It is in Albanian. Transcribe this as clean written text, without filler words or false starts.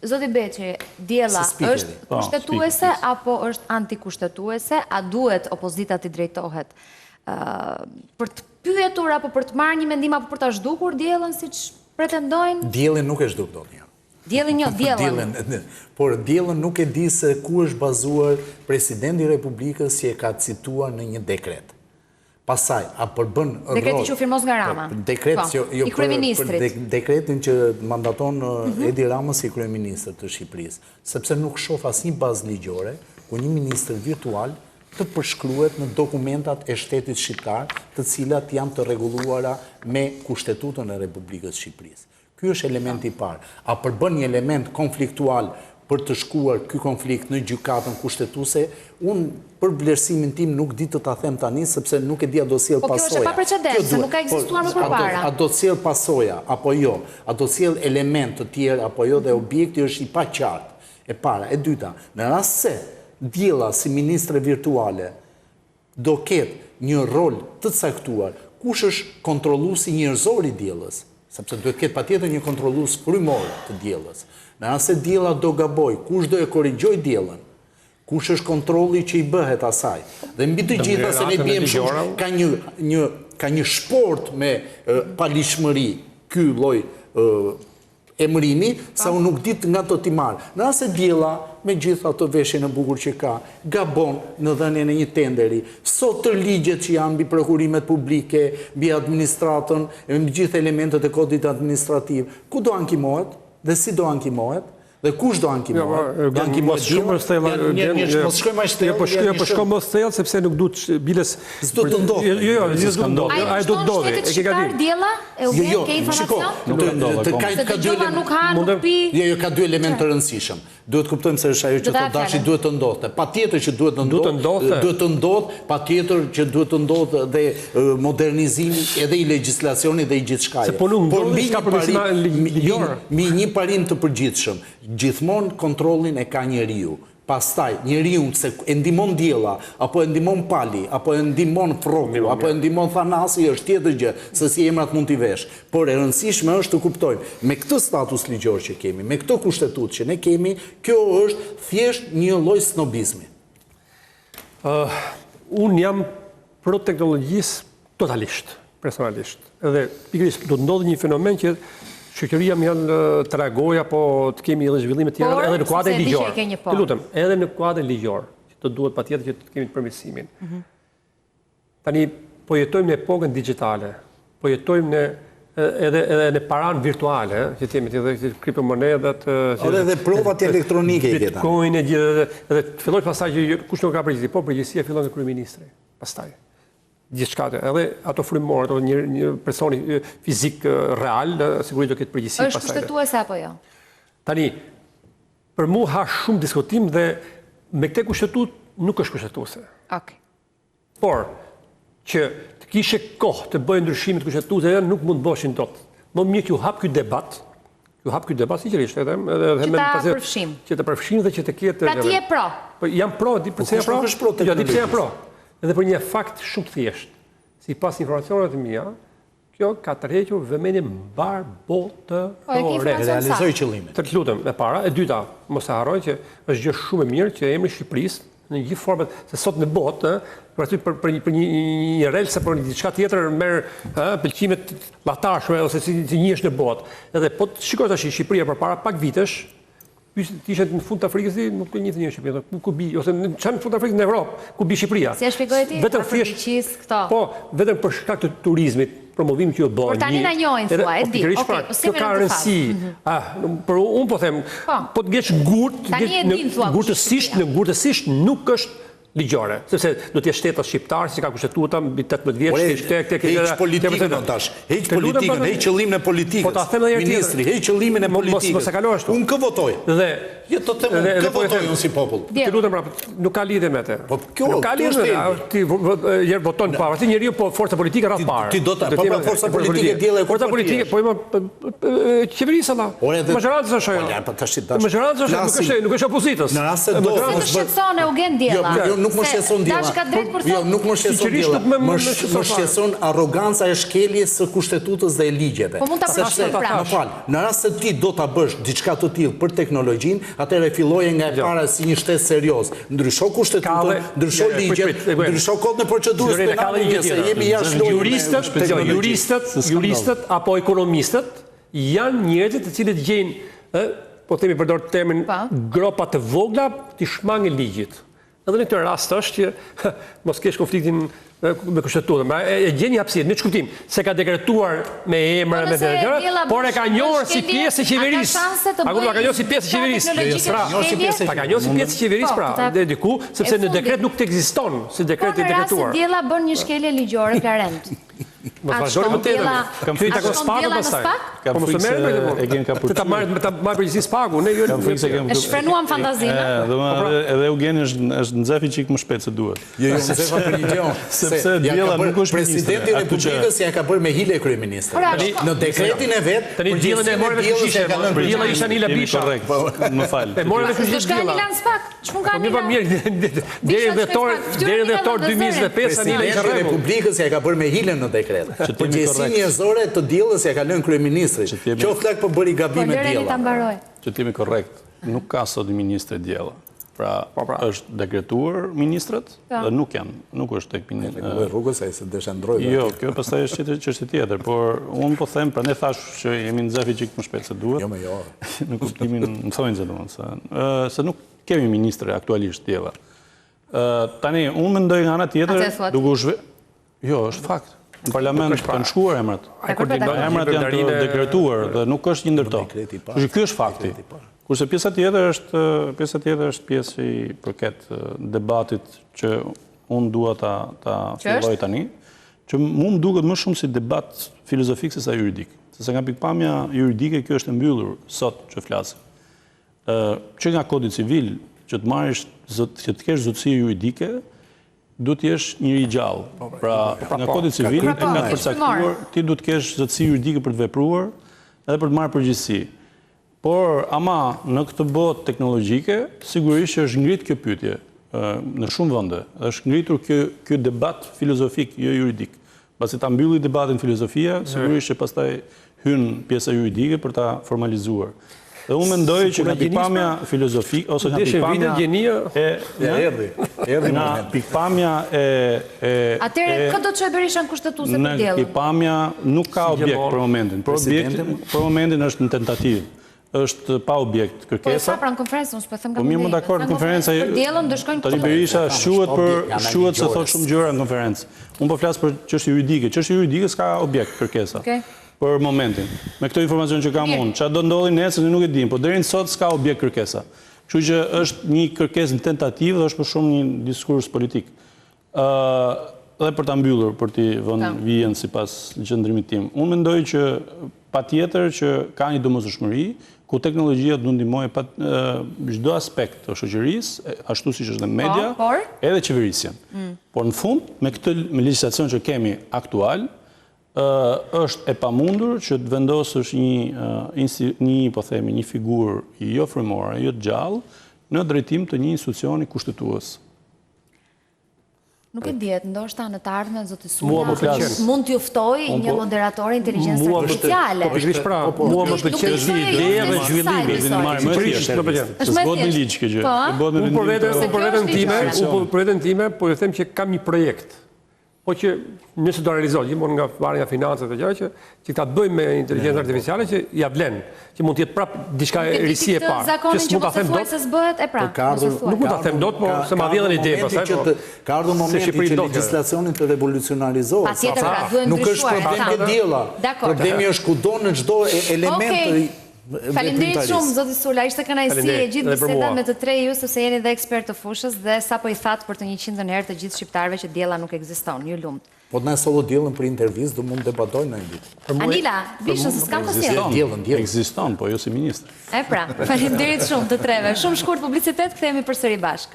Zoti Beqi, Diella është kushtetuese apo është antikushtetuese? A duhet opozita të drejtohet për të pyetur apo për të marrë një mendim apo për të zhdukur Diellën siç pretendojnë? Diellin nuk e zhduk dot një. Diellën. Por Diellën nuk e di se ku është bazuar presidenti i Republikës që e ka cituar në një dekret. Pasaj, a përbën rol... Dekreti që u firmos nga Rama. I kryeministrit. Dekretin që mandaton Edi Rama si kryeministër të Shqipërisë. Sepse nuk shoh asnjë bazë ligjore ku një ministër virtual të përshkruhet në dokumentat e shtetit shqiptar, të cilat janë të rregulluara me Kushtetutën e Republikës Shqipërisë. Ky është elementi i parë. A përbën një element konfliktual për të shkuar ky konflikt në gjykatën kushtetuese? Unë për vlerësimin tim nuk di të ta them tani, sepse nuk e di a do sjell pasoja. Po kjo është pa precedens, se nuk ka ekzistuar më përpara. A do sjell pasoja apo jo? A do sjell element të tjerë apo jo? Dhe objekti është i paqartë. E para, e dyta, në rast se Diella si ministre virtuale do ketë një rol të caktuar, kush është kontrolluesi njerëzor i Diellës? Sepse duhet ketë patjetër një kontrollues frymor të Diellës. Në rast se Diella do gaboj, kush do e korrigjoj Diellën? Kush është kontrolli që i bëhet asaj? Dhe mbi të gjitha se ne biem shumë, ka një shport me palishmëri ky lloj emërimi, sa unë nuk dit nga të ti marë. Në rast se Diella, me gjitha të veshjen e bukur që ka, gabon në dhënien e një tenderi, sot të ligjet që janë mbi prokurimet publike, mbi administratën, mbi gjithë elementet e kodit administrativ, ku do ankimohet dhe si do ankimohet? Dhe kush do ankimohet? Do ankimohet mos shkoj më shtellë. Po shkoj më shtellë sepse nuk duhet biles. S'do të ndodhë. Jo, do të ndodhë. Ai do të ndodhë. E ke gati. Diella, e u vjen ke informacion? Ka dy elemente. Ka dy elemente të rëndësishëm. Duhet kuptojmë se është ajo që thot Dashi duhet të ndodhte. Patjetër që duhet të ndodhte, patjetër që duhet të ndodhte dhe modernizimi edhe i legjislacionit dhe i gjithçkaje. Por mbi një parim të përgjithshëm, gjithmonë kontrollin e ka njeriu. Pastaj, njeriu se e ndihmon Diella, apo e ndihmon Pali, apo e ndihmon Froku, apo e ndihmon Thanasi, është tjetër gjë, se si emrat mund t'i vesh. Por e rëndësishme është të kuptojmë, me këtë status ligjor që kemi, me këtë kushtetutë që ne kemi, kjo është thjesht një lloj snobizmi. Unë jam pro teknologjisë totalisht, personalisht. Edhe pikërisht do të ndodhë një fenomen që shoqëria më janë të reagojë apo të kemi edhe zhvillime të tjera edhe në kuadrin ligjor. Të lutem, edhe në kuadrin ligjor, që të duhet patjetër që të kemi të përmirësimin. Tani po jetojmë në epokën digjitale, po jetojmë edhe në paranë virtuale, që themi edhe kriptomonedat, edhe provat elektronike i këta. Bitcoin edhe të filloj pastaj që kush nuk ka përgjegjësi, po përgjegjësia fillon nga kryeministri. Pastaj gjithçka, edhe ato frymorë, ato një personi fizik real, sigurisht do ketë përgjegjësi pastaj. Është kushtetuese apo jo? Tani, për mua ha shumë diskutim dhe me këtë kushtetutë nuk është kushtetuese. Okej. Por që të kishe kohë të bëjë ndryshimet kushtetuese nuk mund të bëshin dot. Më mirë që u hap ky debat. Sigurisht edhe që të përfshim dhe që të ketë. Pra ti je pro. Po jam pro, di pse jam pro. Jo, di pse jam pro. Edhe për një fakt shumë të thjeshtë. Sipas informacioneve të mia, kjo ka tërhequr vëmendjen mbar botërore. Realizoi qëllimin. Të lutem, e para, e dyta, mos e harroj që është gjë shumë e mirë që emri Shqipërisë në gjithë format, se sot në botë, për një relse, për një diçka tjetër merr pëlqimet llatarshme ose si njihesh në botë. Edhe po shikoj tash Shqipëria përpara pak vitesh, ti ishe në fund të Afrikës, nuk e njëjtë një Shqipëri, ku bi, ose çan në fund të Afrikës në Evropë, ku bi Shqipëria. Si e shpjegoj ti? Afrikës këto. Po, vetëm për shkak të turizmit, promovim që u bën. Por tani na njohin thua, e di. Okej, po si ka rëndësi. Por unë po them, po të gjesh ngurtësisht nuk është ligjore, sepse do të jetë shtetas shqiptar, si ka kushtetuta mbi 18 vjeç, heq politikën tash. Heq politikën, heq qëllimin e politikës. Ministri, heq qëllimin e politikës. Mos e kalo ashtu. Unë kë votoj. Dhe jo të them unë kë votoj unë si popull. Të lutem prapë, nuk ka lidhje me atë. Po kjo nuk ka lidhje. Ti voton para, ti njeriu po forca politike rreth parë. Ti do ta, po forca politike diellë. Forca politike, po qeverisë alla. Majoranca është ajo. Po tash majoranca është, nuk është opozitës. Në rast se do të shqetëson Eugen Diella. nuk më shqetëson diella. Dash ka drejt për Jo, nuk më shqetëson diella. Më shqetëson arroganca e shkeljes së kushtetutës dhe e ligjeve. Po mund ta Sepse, më fal, në rast se ti do ta bësh diçka të tillë për teknologjinë, atëherë filloje nga e para si një shtet serioz. Ndrysho kushtetutën, ndrysho ligjet, ndrysho kodin e procedurës penale, se jemi jashtë juristët apo ekonomistët janë njerëzit të cilët gjejnë, po themi përdor termin, gropa të vogla të shmangin ligjit. Edhe në këtë rast është që mos kesh konfliktin me kushtetutën, e gjen një hapësirë, në ç'kuptim, se ka dekretuar me emra me gjëra, por e ka njohur si pjesë e qeverisë. Ka njohur si pjesë e qeverisë. Pra, ka njohur si pjesë e qeverisë, pra, diku, sepse në dekret nuk ekziston si dekret i dekretuar. Po në rast se diella bën një shkelje ligjore klarent. Mos vazhdoni më tepër. Kam frikë të spaku pastaj. Po mos e merrem me ta marr përgjegjësi spaku, ne jo. E shfrenuam fantazinë. Edhe Eugeni është nxefi çik më shpejt se duhet. Jo, nxefa për një gjë. Sepse diella nuk është presidenti i Republikës ja ka bërë me hile kryeministri. Në dekretin e vet, tani diellën e morën me fuqishë. Diella ishte Anila Bisha. Korrekt, më fal. E morën me fuqishë diella. Lan spak. Ç'mund ka Anila? Deri në dhjetor 2025 Anila ishte Presidenti i Republikës ja ka bërë me hile në dekret. Përgjegjësi njerëzore të diellës ja ka lënë kryeministrit. Qoftë po bëri gabime diella. Që t'jemi korrekt, nuk ka sot ministre diella. Pra, është dekretuar ministrat dhe nuk është tek ministri. Rrugës ai se desha ndroi. Jo, kjo pastaj është çështje tjetër, por unë po them, prandaj thash që jemi nxefi çik më shpejt se duhet. Jo, më jo. Në kuptimin, më thonë se domethënë, se nuk kemi ministre aktualisht diella. Tani unë mendoj nga ana tjetër, duke jo, është fakt. Në parlament kanë shkuar emrat. Emrat janë të dekretuar dhe nuk është një ndër to. Ky është fakti. Kurse pjesa tjetër është pjesë që i përket debatit që unë dua ta filloj tani, që mu më duket më shumë si debat filozofik se sa juridik. Sepse nga pikpamja juridike kjo është e mbyllur sot që flasim. Që nga kodi civil, që të kesh zotësi juridike, du t'jesh njëri gjallë. Pra, nga kodi civil, e ka të përcaktuar, ti du t'kesh zotësi juridike për të vepruar edhe për të marrë përgjegjësi. Por, ama, në këtë botë teknologjike, sigurisht që është ngrit kjo pyetje në shumë vende. Është ngritur kjo debat filozofik, jo juridik. Pasi ta mbylli debatin filozofia, sigurisht që pastaj hyn pjesa juridike për ta formalizuar. Dhe unë mendoj që nga pikpamja filozofik, ose nga pikpamja Atëre, këtë do të çojë Berisha në kushtetuse për diellën? Në pikpamja nuk ka objekt për momentin. Për momentin është në tentativë. Është pa objekt kërkesa. Po sa pra në konferencë, unë s'po them Po mirë më dakord, konferenca për diellën do shkojnë tani Berisha shuhet se thot shumë gjëra në konferencë. Unë po flas për çështje juridike. Çështje juridike s'ka objekt kërkesa. Për momentin. Me këtë informacion që kam unë, çfarë do ndodhi nesër ne nuk e dim, po deri në sot s'ka objekt kërkesa. Kështu që është një kërkesë tentativë dhe është për shumë një diskurs politik. Dhe për ta mbyllur, për t'i vënë vijën sipas qëndrimit tim. Unë mendoj që patjetër që ka një domosdoshmëri ku teknologjia do ndihmojë çdo aspekt të shoqërisë, ashtu siç është dhe media, edhe qeverisjen. Por në fund, me këtë legjislacion që kemi aktual, është e pamundur që të vendosësh një figurë jo frymore, jo të gjallë, në drejtim të një institucioni kushtetues. Nuk e dihet, ndoshta në të ardhmen zoti Sulja mund t'ju ftoj një moderator inteligjencë artificiale. Mua më pëlqen ideja dhe zhvillimi. Është bëhet në ligj kjo gjë. Unë për veten time, po ju them që kam një projekt. Po që nëse do realizohet, gjithmonë nga varet nga financat e gjëra që ta bëjmë me inteligjencën artificiale që ja vlen, që mund të jetë prap diçka e risi e parë. Që s'mund ta them dot se s'bëhet e prapë. Nuk mund ta them dot, po se ma vjen ide pastaj. Ka ardhur momenti që legjislacioni të revolucionarizohet. Patjetër, pra duhet ndryshuar. Nuk është problem e diella. Problemi është kudo në çdo element. Faleminderit shumë, zoti Sula, ishte kënaqësi e gjithë biseda me të tre ju, sepse jeni dhe ekspert të fushës dhe sapo i thatë për të 100 herë të gjithë shqiptarëve që diella nuk ekziston. Ju lumt. Po të na sollo diellën për intervistë, do mund të debatojnë në ditë. Anila, bishën se s'kam të sjellë. Ekziston, po jo si ministër. Pra, faleminderit shumë të treve. Shumë shkurt publicitet, kthehemi përsëri bashkë.